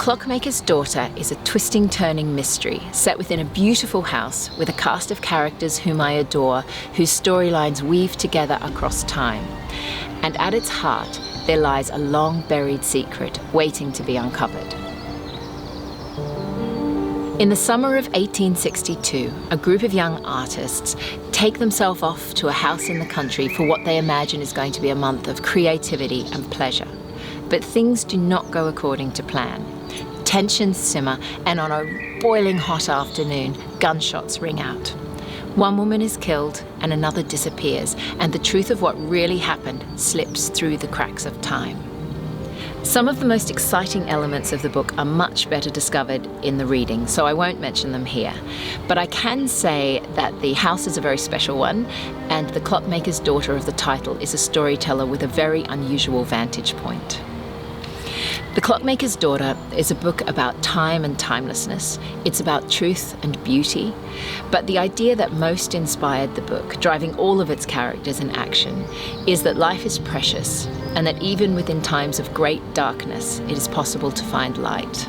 Clockmaker's Daughter is a twisting, turning mystery set within a beautiful house with a cast of characters whom I adore, whose storylines weave together across time. And at its heart, there lies a long-buried secret waiting to be uncovered. In the summer of 1862, a group of young artists take themselves off to a house in the country for what they imagine is going to be a month of creativity and pleasure. But things do not go according to plan. Tensions simmer, and on a boiling hot afternoon, gunshots ring out. One woman is killed and another disappears, and the truth of what really happened slips through the cracks of time. Some of the most exciting elements of the book are much better discovered in the reading, so I won't mention them here. But I can say that the house is a very special one, and the Clockmaker's Daughter of the title is a storyteller with a very unusual vantage point. The Clockmaker's Daughter is a book about time and timelessness. It's about truth and beauty. But the idea that most inspired the book, driving all of its characters in action, is that life is precious and that even within times of great darkness, it is possible to find light.